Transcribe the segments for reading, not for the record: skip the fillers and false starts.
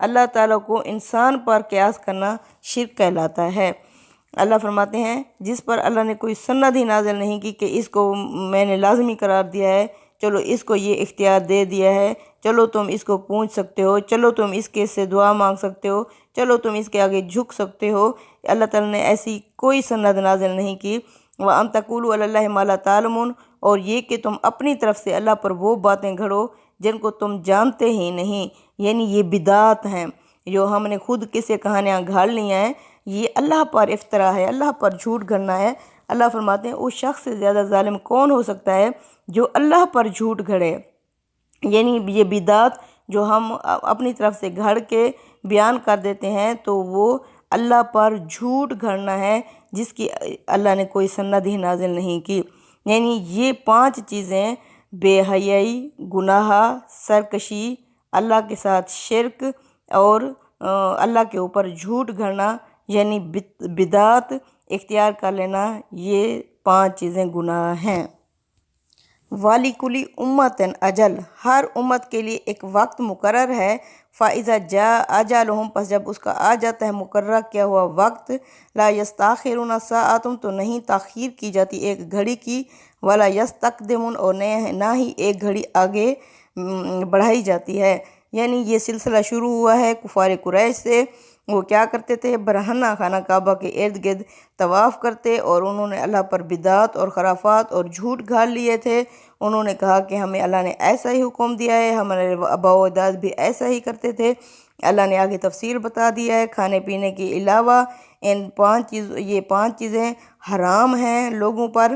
اللہ تعالیٰ کو انسان پر قیاس کرنا شرک کہلاتا ہے۔ اللہ فرماتے ہیں جس پر اللہ نے کوئی سند ہی نازل نہیں کی کہ اس کو میں نے لازمی قرار دیا ہے، چلو اس کو یہ اختیار دے دیا ہے، چلو تم اس کو پوچھ سکتے ہو، چلو تم اس کے سے دعا مانگ سکتے ہو، چلو تم اس کے آگے جھک سکتے ہو، اللہ تعالیٰ نے ایسی کوئی سند نازل نہیں کی۔ وَأَن تَقُولُوا عَلَى اللَّهِ مَا لَا تَعْلَمُونَ، اور یہ کہ تم اپنی طرف سے اللہ پر وہ باتیں گھڑو جن کو تم جانتے ہی نہیں، یعنی یہ بدعات ہیں جو ہم نے خود کسے کہانیاں گھاڑ لیا ہیں، یہ اللہ پر افطرا ہے، اللہ پر جھوٹ گھڑنا ہے۔ اللہ فرماتے ہیں اس شخص سے زیادہ ظالم کون ہو سکتا ہے جو اللہ پر جھوٹ گھڑے، یعنی یہ بدعات جو ہم اپنی طرف سے گھڑ کے بیان کر دیتے ہیں تو وہ اللہ پر جھوٹ گھڑنا ہے جس کی اللہ نے کوئی سند ہی نازل نہیں کی۔ یعنی یہ 5 چیزیں، بے حیائی، گناہ، سرکشی، اللہ کے ساتھ شرک اور اللہ کے اوپر جھوٹ گھڑنا یعنی بدعات اختیار کر لینا، یہ 5 چیزیں گناہ ہیں۔ وَلِكُلِّ أُمَّةٍ أَجَلٌ، ہر امت کے لیے ایک وقت مقرر ہے۔ فَإِذَا جَاءَ أَجَلُهُمْ، پس جب اس کا آ جاتا ہے مقررہ کیا ہوا وقت، لَا يَسْتَأْخِرُونَ سَاعَةً، تو نہیں تاخیر کی جاتی ایک گھڑی کی، وَلَا يَسْتَقْدِمُونَ، اور نہ ہی ایک گھڑی آگے بڑھائی جاتی ہے۔ یعنی یہ سلسلہ شروع ہوا ہے کفار قریش سے۔ وہ کیا کرتے تھے؟ برہنہ خانہ کعبہ کے ارد گرد طواف کرتے اور انہوں نے اللہ پر بدعات اور خرافات اور جھوٹ گھاڑ لیے تھے۔ انہوں نے کہا کہ ہمیں اللہ نے ایسا ہی حکم دیا ہے، ہمارے آباء و اجداد بھی ایسا ہی کرتے تھے۔ اللہ نے آگے تفصیل بتا دیا ہے، کھانے پینے کے علاوہ یہ 5 چیزیں حرام ہیں لوگوں پر،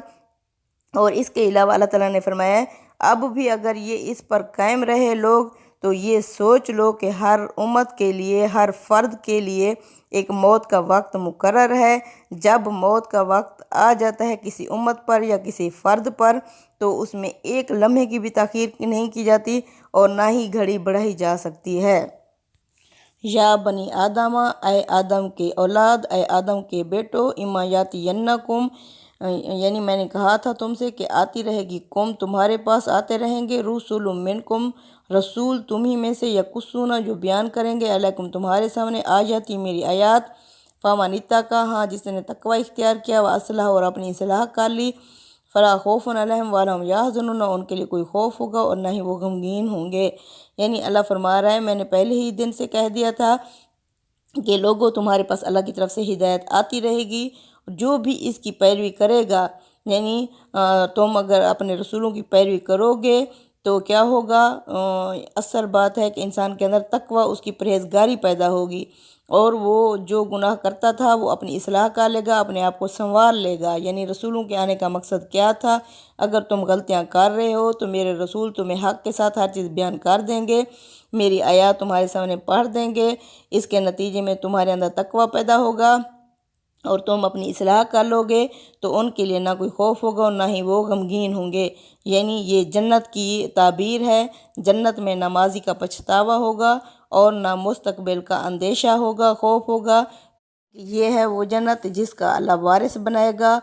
اور اس کے علاوہ اللہ تعالیٰ نے فرمایا ہے اب بھی اگر یہ اس پر قائم رہے لوگ تو یہ سوچ لو کہ ہر امت کے لیے، ہر فرد کے لیے ایک موت کا وقت مقرر ہے۔ جب موت کا وقت آ جاتا ہے کسی امت پر یا کسی فرد پر تو اس میں ایک لمحے کی بھی تاخیر نہیں کی جاتی اور نہ ہی گھڑی بڑھائی جا سکتی ہے۔ یا بنی آدم، اے آدم کے اولاد، اے آدم کے بیٹو، اما یاتینکم، یعنی میں نے کہا تھا تم سے کہ آتی رہے گی قوم تمہارے پاس، آتے رہیں گے رسول منکم، رسول تمہیں میں سے، یقصون، جو بیان کریں گے علیکم تمہارے سامنے آ جاتی میری آیات، فمن اتقی، ہاں جس نے تقوی اختیار کیا، واصلح، اور اپنی اصلاح کر لی، فلا خوف علیہم ولا هم یحزنون، نہ ان کے لیے کوئی خوف ہوگا اور نہ ہی وہ غمگین ہوں گے۔ یعنی اللہ فرما رہا ہے میں نے پہلے ہی دن سے کہہ دیا تھا کہ لوگوں تمہارے پاس اللہ کی طرف سے ہدایت آتی رہے گی، جو بھی اس کی پیروی کرے گا، یعنی تم اگر اپنے رسولوں کی پیروی کرو گے تو کیا ہوگا؟ اصل بات ہے کہ انسان کے اندر تقوی، اس کی پرہیزگاری پیدا ہوگی، اور وہ جو گناہ کرتا تھا وہ اپنی اصلاح کر لے گا، اپنے آپ کو سنوار لے گا۔ یعنی رسولوں کے آنے کا مقصد کیا تھا؟ اگر تم غلطیاں کر رہے ہو تو میرے رسول تمہیں حق کے ساتھ ہر چیز بیان کر دیں گے، میری آیات تمہارے سامنے پڑھ دیں گے، اس کے نتیجے میں تمہارے اندر تقوی پیدا ہوگا اور تم اپنی اصلاح کر لو گے تو ان کے لیے نہ کوئی خوف ہوگا اور نہ ہی وہ غمگین ہوں گے۔ یعنی یہ جنت کی تعبیر ہے، جنت میں نہ ماضی کا پچھتاوا ہوگا اور نہ مستقبل کا اندیشہ ہوگا، خوف ہوگا۔ یہ ہے وہ جنت جس کا اللہ وارث بنائے گا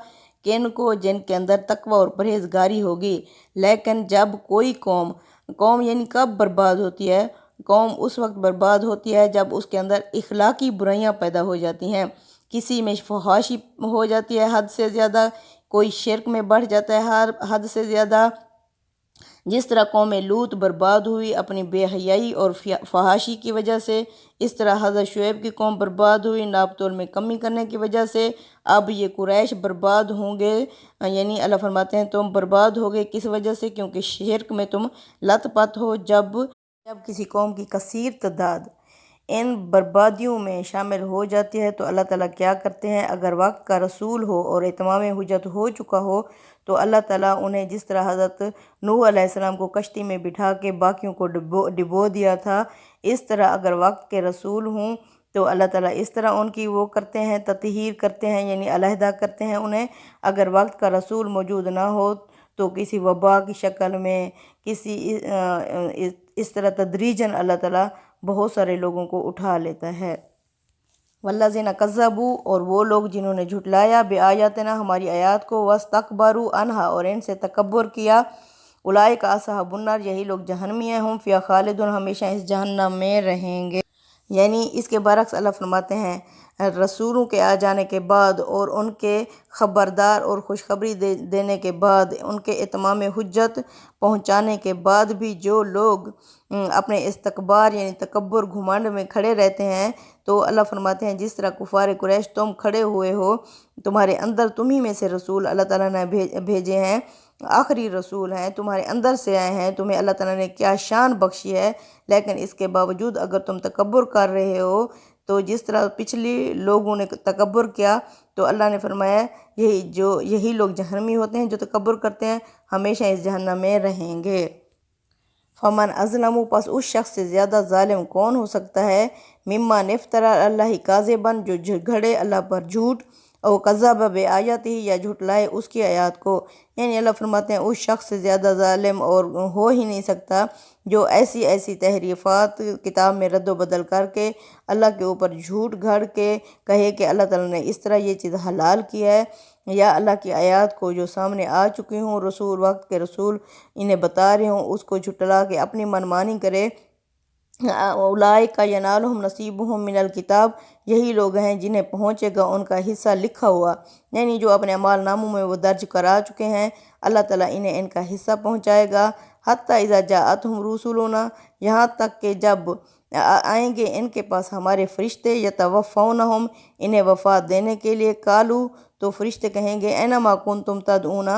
کن کو؟ جن کے اندر تقوی اور پرہیزگاری ہوگی۔ لیکن جب کوئی قوم یعنی کب برباد ہوتی ہے؟ قوم اس وقت برباد ہوتی ہے جب اس کے اندر اخلاقی برائیاں پیدا ہو جاتی ہیں، کسی میں فحاشی ہو جاتی ہے حد سے زیادہ، کوئی شرک میں بڑھ جاتا ہے حد سے زیادہ، جس طرح قوم لوط برباد ہوئی اپنی بے حیائی اور فحاشی کی وجہ سے، اس طرح حضرت شعیب کی قوم برباد ہوئی ناپ تول میں کمی کرنے کی وجہ سے۔ اب یہ قریش برباد ہوں گے، یعنی اللہ فرماتے ہیں تم برباد ہوگے کس وجہ سے؟ کیونکہ شرک میں تم لت پت ہو۔ جب کسی قوم کی کثیر تعداد ان بربادیوں میں شامل ہو جاتی ہے تو اللہ تعالیٰ کیا کرتے ہیں؟ اگر وقت کا رسول ہو اور اتمام حجت ہو چکا ہو تو اللہ تعالیٰ انہیں جس طرح حضرت نوح علیہ السلام کو کشتی میں بٹھا کے باقیوں کو ڈبو دیا تھا، اس طرح اگر وقت کے رسول ہوں تو اللہ تعالیٰ اس طرح ان کی وہ کرتے ہیں، تطہیر کرتے ہیں، یعنی علیحدہ کرتے ہیں انہیں۔ اگر وقت کا رسول موجود نہ ہو تو کسی وبا کی شکل میں، کسی اس طرح تدریجاً اللہ تعالیٰ بہت سارے لوگوں کو اٹھا لیتا ہے۔ والذین کذبوا، اور وہ لوگ جنہوں نے جھٹلایا بآیاتنا، ہماری آیات کو، واستکبروا عنہا، اور ان سے تکبر کیا، اولئک اصحاب النار، یہی لوگ جہنمی ہیں، ہم فیہا خالدون، ہمیشہ اس جہنم میں رہیں گے۔ یعنی اس کے برعکس اللہ فرماتے ہیں رسولوں کے آ جانے کے بعد اور ان کے خبردار اور خوشخبری دینے کے بعد، ان کے اتمام حجت پہنچانے کے بعد بھی جو لوگ اپنے استکبار یعنی تکبر گھمنڈ میں کھڑے رہتے ہیں، تو اللہ فرماتے ہیں جس طرح کفار قریش تم کھڑے ہوئے ہو، تمہارے اندر تمہیں میں سے رسول اللہ تعالیٰ نے بھیجے ہیں، آخری رسول ہیں، تمہارے اندر سے آئے ہیں، تمہیں اللہ تعالیٰ نے کیا شان بخشی ہے، لیکن اس کے باوجود اگر تم تکبر کر رہے ہو تو جس طرح پچھلی لوگوں نے تکبر کیا، تو اللہ نے فرمایا یہی لوگ جہنمی ہوتے ہیں جو تکبر کرتے ہیں، ہمیشہ اس جہنم میں رہیں گے۔ فمن ازلم، پس اس شخص سے زیادہ ظالم کون ہو سکتا ہے، ممن افترا اللہ کاذباً، جو گھڑے اللہ پر جھوٹ، او کذب بآیاتہ، یا جھٹلائے اس کی آیات کو۔ یعنی اللہ فرماتے ہیں اس شخص سے زیادہ ظالم اور ہو ہی نہیں سکتا جو ایسی تحریفات کتاب میں رد و بدل کر کے اللہ کے اوپر جھوٹ گھڑ کے کہے کہ اللہ تعالیٰ نے اس طرح یہ چیز حلال کی ہے، یا اللہ کی آیات کو جو سامنے آ چکی ہوں، رسول وقت کے رسول انہیں بتا رہے ہوں، اس کو جھٹلا کے اپنی منمانی کرے۔ اولئک ینالہم نصیبہم من الکتاب، یہی لوگ ہیں جنہیں پہنچے گا ان کا حصہ لکھا ہوا، یعنی جو اپنے اعمال ناموں میں وہ درج کرا چکے ہیں، اللہ تعالیٰ انہیں ان کا حصہ پہنچائے گا۔ حتی اذا جاءتہم رسولنا، یہاں تک کہ جب آئیں گے ان کے پاس ہمارے فرشتے، یتوفونہم، انہیں وفات دینے کے لیے، قالوا، تو فرشتے کہیں گے، اینما کنتم تدعون،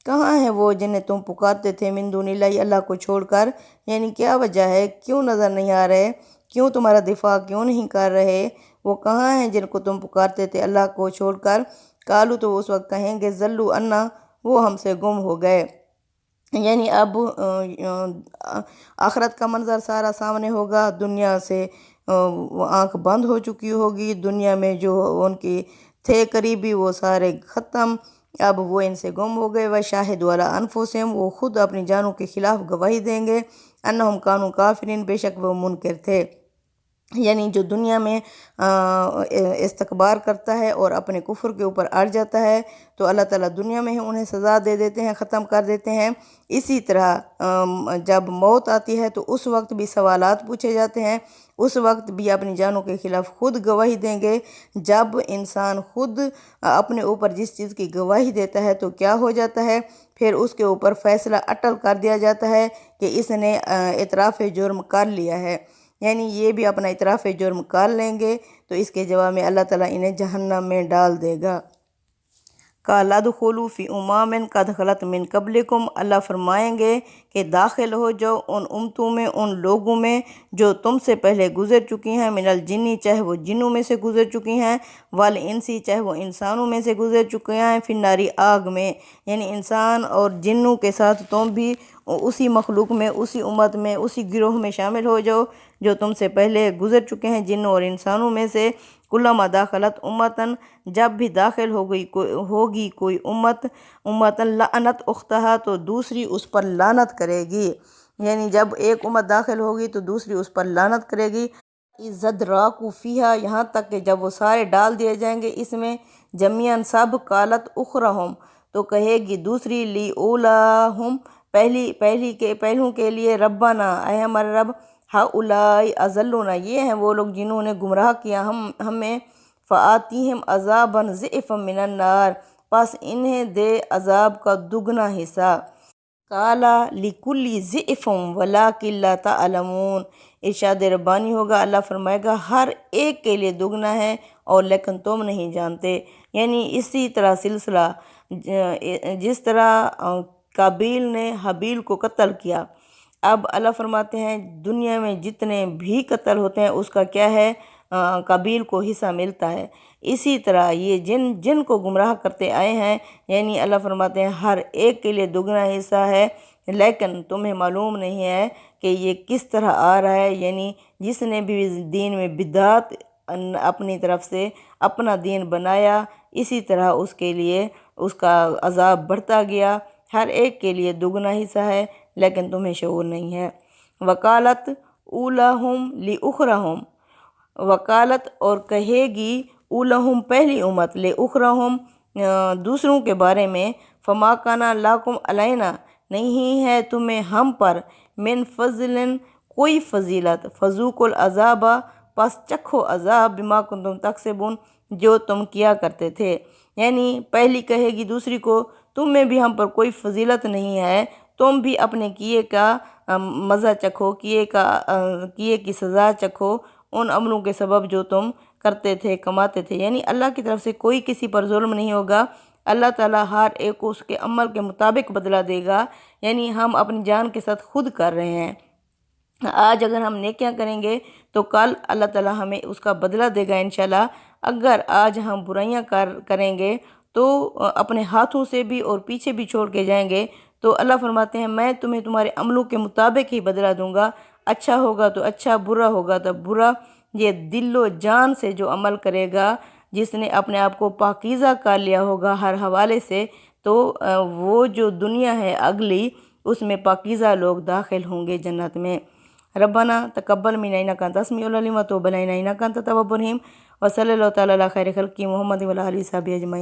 کہاں ہیں وہ جنہیں تم پکارتے تھے، من دون اللہ، اللہ کو چھوڑ کر، یعنی کیا وجہ ہے، کیوں نظر نہیں آ رہے، کیوں تمہارا دفاع کیوں نہیں کر رہے، وہ کہاں ہیں جن کو تم پکارتے تھے اللہ کو چھوڑ کر۔ قالوا، تو اس وقت کہیں گے، ضلوا عنا، وہ ہم سے گم ہو گئے۔ یعنی اب آخرت کا منظر سارا سامنے ہوگا، دنیا سے آنکھ بند ہو چکی ہوگی، دنیا میں جو ان کی تھے قریبی وہ سارے ختم، اب وہ ان سے گم ہو گئے۔ وشاہدوا علی انفسہم، وہ خود اپنی جانوں کے خلاف گواہی دیں گے، انہم کانوا کافرین، بے شک وہ منکر تھے۔ یعنی جو دنیا میں استکبار کرتا ہے اور اپنے کفر کے اوپر اڑ جاتا ہے تو اللہ تعالیٰ دنیا میں ہی انہیں سزا دے دیتے ہیں، ختم کر دیتے ہیں۔ اسی طرح جب موت آتی ہے تو اس وقت بھی سوالات پوچھے جاتے ہیں، اس وقت بھی اپنی جانوں کے خلاف خود گواہی دیں گے۔ جب انسان خود اپنے اوپر جس چیز کی گواہی دیتا ہے تو کیا ہو جاتا ہے، پھر اس کے اوپر فیصلہ اٹل کر دیا جاتا ہے کہ اس نے اعتراف جرم کر لیا ہے، یعنی یہ بھی اپنا اعتراف جرم کر لیں گے تو اس کے جواب میں اللہ تعالیٰ انہیں جہنم میں ڈال دے گا۔ قَالَ ادْخُلُوا فِي أُمَمٍ قَدْ خَلَتْ مِن قَبْلِكُمْ، اللہ فرمائیں گے کہ داخل ہو جاؤ ان امتوں میں، ان لوگوں میں جو تم سے پہلے گزر چکی ہیں، من الجن، چاہے وہ جنوں میں سے گزر چکی ہیں، والانس، چاہے وہ انسانوں میں سے گزر چکے ہیں، فی النار، آگ میں، یعنی انسان اور جنوں کے ساتھ تم بھی اسی مخلوق میں، اسی امت میں، اسی گروہ میں شامل ہو جاؤ جو تم سے پہلے گزر چکے ہیں جنوں اور انسانوں میں سے۔ کلما داخلت امتن، جب بھی داخل ہوگی کوئی امتن لعنت اختہا، تو دوسری اس پر لعنت کرے گی، یعنی جب ایک امت داخل ہوگی تو دوسری اس پر لعنت کرے گی۔ عزت راکو فیہا، یہاں تک کہ جب وہ سارے ڈال دیے جائیں گے اس میں جمیعاً سب، قالت اخرہم، تو کہے گی دوسری، لی اولاہم، پہلوں کے لیے، ربنا، اے ہمارے رب، ہؤلاء اضلونا، یہ ہیں وہ لوگ جنہوں نے گمراہ کیا ہمیں، فآتیہم عذابا ضعفا من النار، پس انہیں دے عذاب کا دگنا حصہ۔ قال لکل ضعف ولکن لا تعلمون، ارشاد ربانی ہوگا، اللہ فرمائے گا ہر ایک کے لیے دگنا ہے اور لیکن تم نہیں جانتے۔ یعنی اسی طرح سلسلہ، جس طرح قابیل نے حابیل کو قتل کیا، اب اللہ فرماتے ہیں دنیا میں جتنے بھی قتل ہوتے ہیں اس کا کیا ہے، قابیل کو حصہ ملتا ہے۔ اسی طرح یہ جن کو گمراہ کرتے آئے ہیں، یعنی اللہ فرماتے ہیں ہر ایک کے لیے دگنا حصہ ہے، لیکن تمہیں معلوم نہیں ہے کہ یہ کس طرح آ رہا ہے، یعنی جس نے بھی دین میں بدعت اپنی طرف سے اپنا دین بنایا، اسی طرح اس کے لیے اس کا عذاب بڑھتا گیا، ہر ایک کے لیے دگنا حصہ ہے لیکن تمہیں شعور نہیں ہے۔ وقالت اولاہم لاخرہم، وکالت اور کہے گی، اولاہم پہلی امت، لاخرہم دوسروں کے بارے میں، فما کان لکم علینا، نہیں ہے تمہیں ہم پر، من فضل کوئی فضیلت، فذوقوا العذاب، پس چکھو عذاب بما کنتم تکسبون، جو تم کیا کرتے تھے۔ یعنی پہلی کہے گی دوسری کو تم میں بھی ہم پر کوئی فضیلت نہیں ہے، تم بھی اپنے کیے کا مزہ چکھو، کیے کی سزا چکھو، ان عملوں کے سبب جو تم کرتے تھے، کماتے تھے۔ یعنی اللہ کی طرف سے کوئی کسی پر ظلم نہیں ہوگا، اللہ تعالیٰ ہر ایک کو اس کے عمل کے مطابق بدلہ دے گا۔ یعنی ہم اپنی جان کے ساتھ خود کر رہے ہیں، آج اگر ہم نیکیاں کریں گے تو کل اللہ تعالیٰ ہمیں اس کا بدلہ دے گا انشاءاللہ۔ اگر آج ہم برائیاں کریں گے تو اپنے ہاتھوں سے بھی اور پیچھے بھی چھوڑ کے جائیں گے تو اللہ فرماتے ہیں میں تمہیں تمہارے عملوں کے مطابق ہی بدلہ دوں گا، اچھا ہوگا تو اچھا، برا ہوگا تو برا۔ یہ دل و جان سے جو عمل کرے گا، جس نے اپنے آپ کو پاکیزہ کر لیا ہوگا ہر حوالے سے، تو وہ جو دنیا ہے اگلی، اس میں پاکیزہ لوگ داخل ہوں گے جنت میں۔ ربنا تقبل منا انک انت السمیع العلیم وتب علینا انک انت التواب الرحیم، وصلی اللہ تعالیٰ علی خیر خلقہ محمد وعلی آلہ وصحبہ اجمعین۔